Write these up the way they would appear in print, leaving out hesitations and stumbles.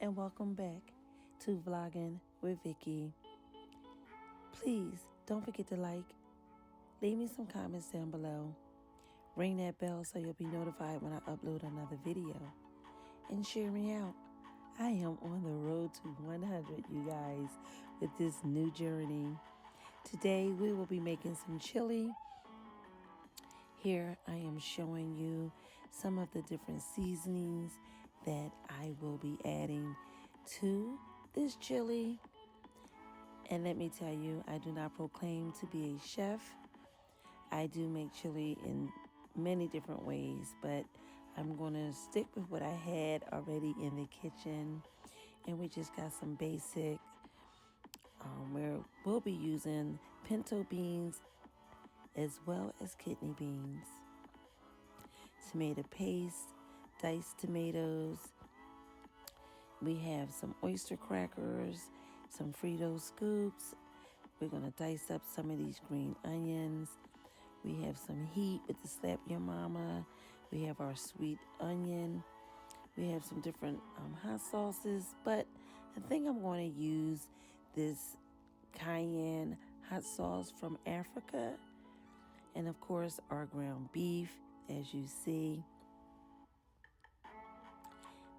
and welcome back to Vlogging with Vickie. Please don't forget to like, leave me some comments down below, ring that bell so you'll be notified when I upload another video, and share me out. I am on the road to 100, you guys, with this new journey. Today we will be making some chili. Here I am showing you some of the different seasonings that I will be adding to this chili. And let me tell you, I do not proclaim to be a chef. I do make chili in many different ways, but I'm going to stick with what I had already in the kitchen. And we just got some basic, we'll be using pinto beans as well as kidney beans, tomato paste, diced tomatoes. We have some oyster crackers, some Frito scoops. We're going to dice up some of these green onions. We have some heat with the Slap Your Mama. We have our sweet onion. We have some different hot sauces, but I think I'm going to use this Cayenne hot sauce from Africa. And of course, our ground beef, as you see.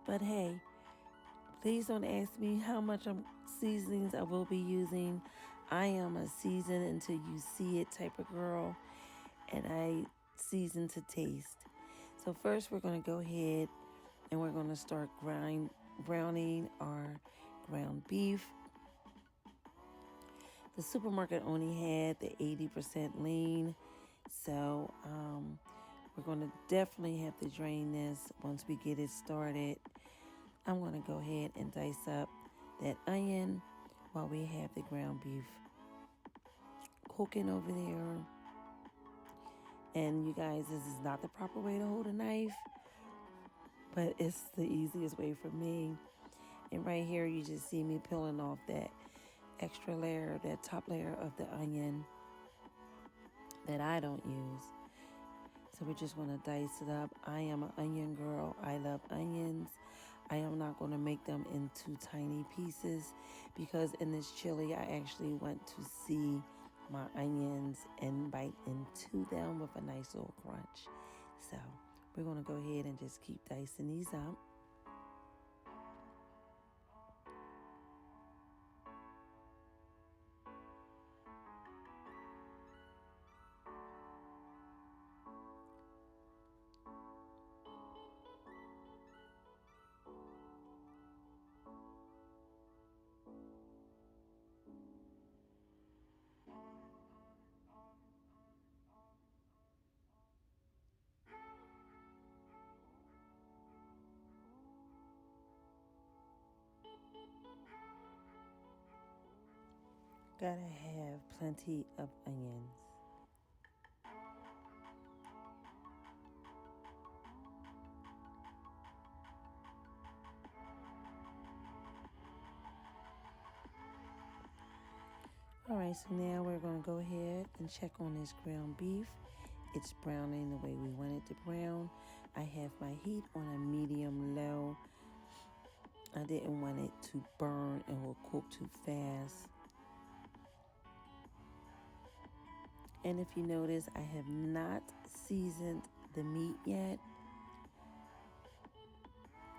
But hey, please don't ask me how much seasonings I will be using. I am a season until you see it type of girl, and I season to taste. So first we're going to go ahead and we're going to start browning our ground beef. The supermarket only had the 80% lean, so we're going to definitely have to drain this once we get it started. I'm going to go ahead and dice up that onion while we have the ground beef cooking over there. And you guys, this is not the proper way to hold a knife, but it's the easiest way for me. And right here, you just see me peeling off that extra layer, that top layer of the onion that I don't use. So we're just going to dice it up. I am an onion girl. I love onions. I am not going to make them into tiny pieces because in this chili, I actually want to see my onions and bite into them with a nice little crunch. So we're going to go ahead and just keep dicing these up. Gotta have plenty of onions. All right, so now we're going to go ahead and check on this ground beef. It's browning the way we want it to brown. I have my heat on a medium low. I didn't want it to burn and will cook too fast. And if you notice, I have not seasoned the meat yet.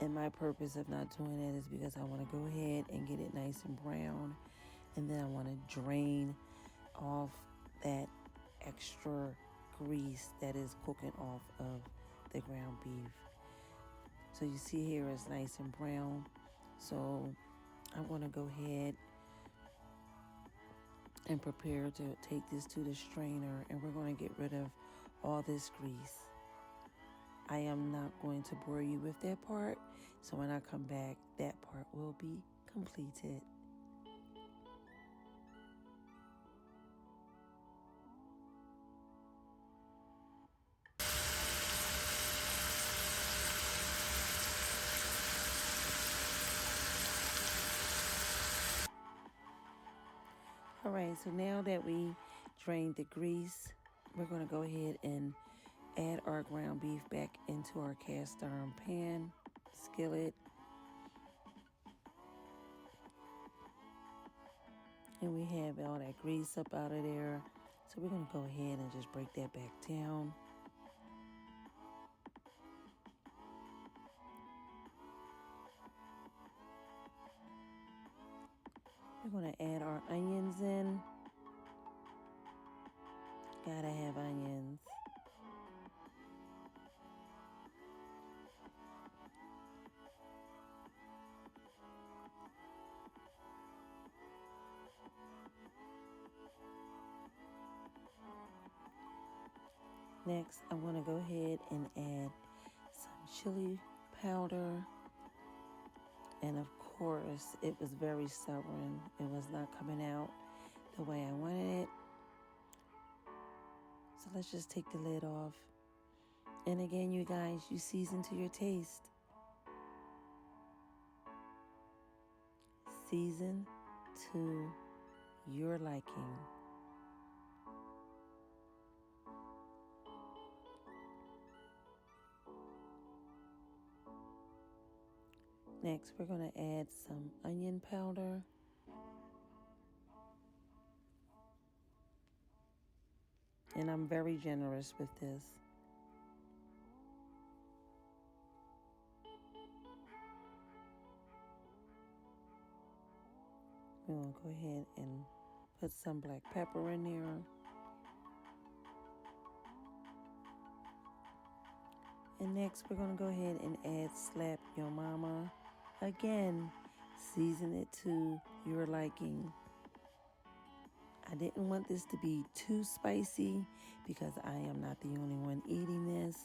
And my purpose of not doing that is because I want to go ahead and get it nice and brown. And then I want to drain off that extra grease that is cooking off of the ground beef. So you see here it's nice and brown. So I'm going to go ahead and prepare to take this to the strainer, and we're going to get rid of all this grease. I am not going to bore you with that part, so when I come back, that part will be completed. All right, so now that we drained the grease, we're going to go ahead and add our ground beef back into our cast iron pan skillet. And we have all that grease up out of there. So we're going to go ahead and just break that back down. We're going to add our onions in. Gotta have onions. Next, I'm going to go ahead and add some chili powder. And of course, it was very stubborn. It was not coming out the way I wanted it. So let's just take the lid off. And again, you guys, you season to your taste. Season to your liking. Next, we're going to add some onion powder. And I'm very generous with this. We're going to go ahead and put some black pepper in there. And next, we're going to go ahead and add Slap Your Mama. Again, season it to your liking. I didn't want this to be too spicy because I am not the only one eating this.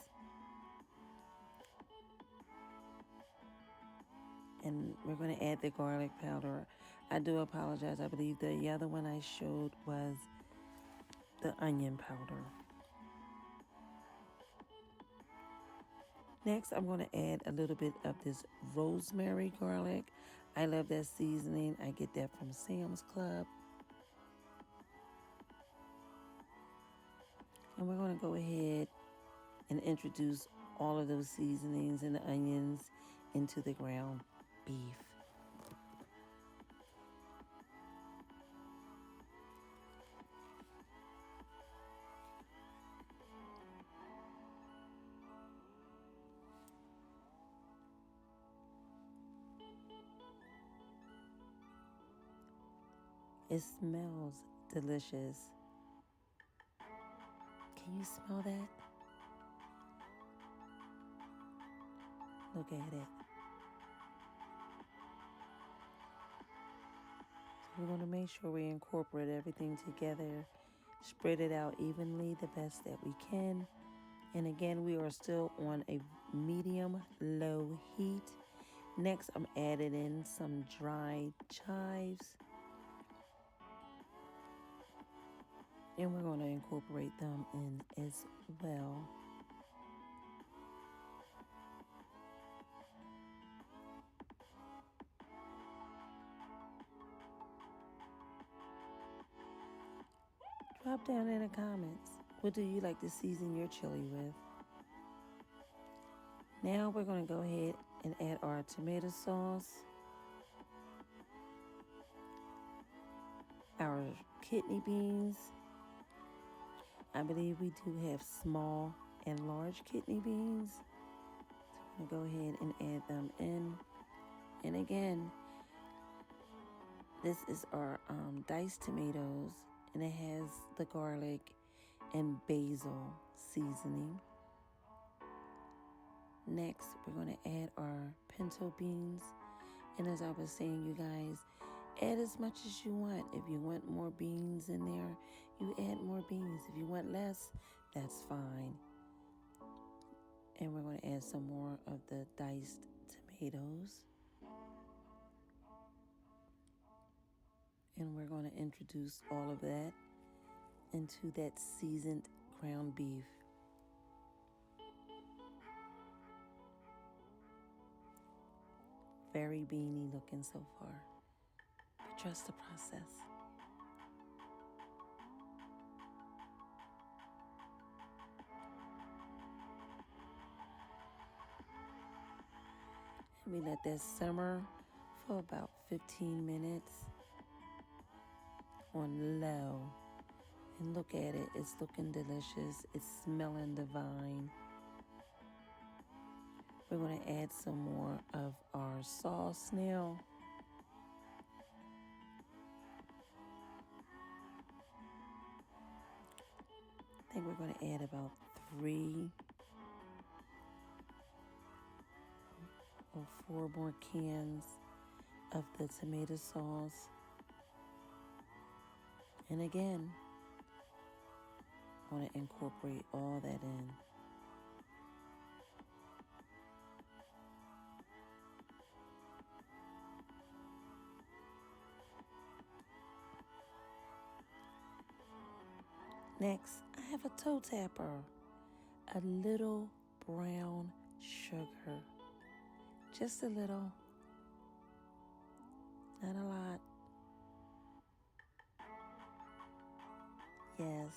And we're going to add the garlic powder. I do apologize. I believe the other one I showed was the onion powder. Next, I'm going to add a little bit of this rosemary garlic. I love that seasoning. I get that from Sam's Club. And we're going to go ahead and introduce all of those seasonings and the onions into the ground beef. It smells delicious. Can you smell that? Look at it. So we're going to make sure we incorporate everything together, spread it out evenly the best that we can. And again, we are still on a medium-low heat. Next, I'm adding in some dried chives. And we're going to incorporate them in as well. Drop down in the comments. What do you like to season your chili with? Now we're going to go ahead and add our tomato sauce, our kidney beans. I believe we do have small and large kidney beans. So I'm going to go ahead and add them in. And again, this is our diced tomatoes, and it has the garlic and basil seasoning. Next, we're going to add our pinto beans. And as I was saying, you guys, add as much as you want. If you want more beans in there, you add more beans. If you want less, that's fine. And we're going to add some more of the diced tomatoes. And we're going to introduce all of that into that seasoned ground beef. Very beany looking so far, but trust the process. And we let that simmer for about 15 minutes. on low. And look at it. It's looking delicious. It's smelling divine. We're going to add some more of our sauce now. I think we're going to add about 3 or 4 more cans of the tomato sauce. And again, I want to incorporate all that in. Next, I have a toe tapper, a little brown sugar, just a little, not a lot. Yes,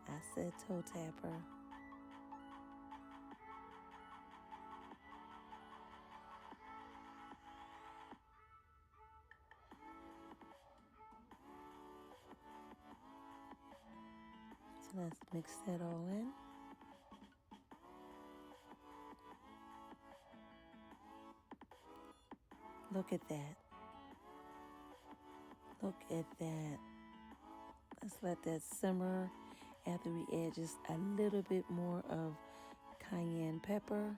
I said toe tapper. So let's mix that all in. Look at that. Look at that. Let's let that simmer after we add just a little bit more of cayenne pepper.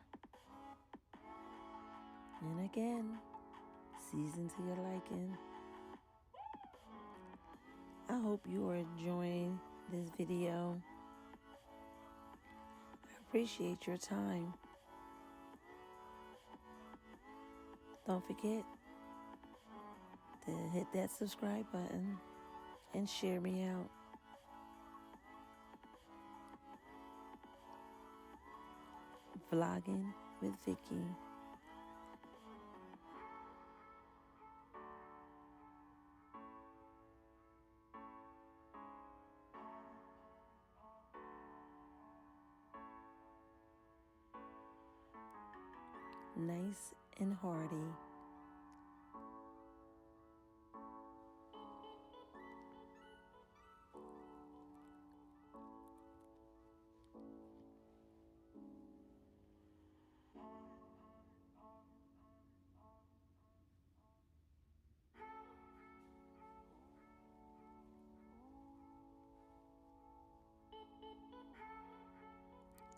And again, season to your liking. I hope you are enjoying this video. I appreciate your time. Don't forget to hit that subscribe button and share me out. Vlogging with Vickie. Nice and hearty.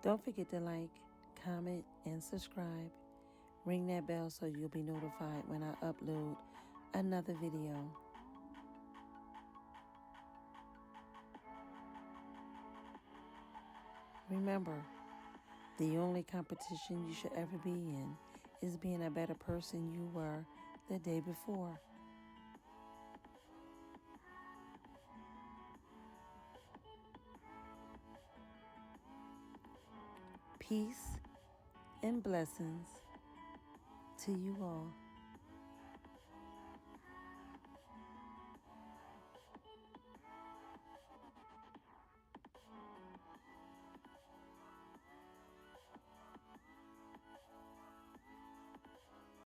Don't forget to like, comment, and subscribe. Ring that bell so you'll be notified when I upload another video. Remember, the only competition you should ever be in is being a better person you were the day before. Peace and blessings to you all.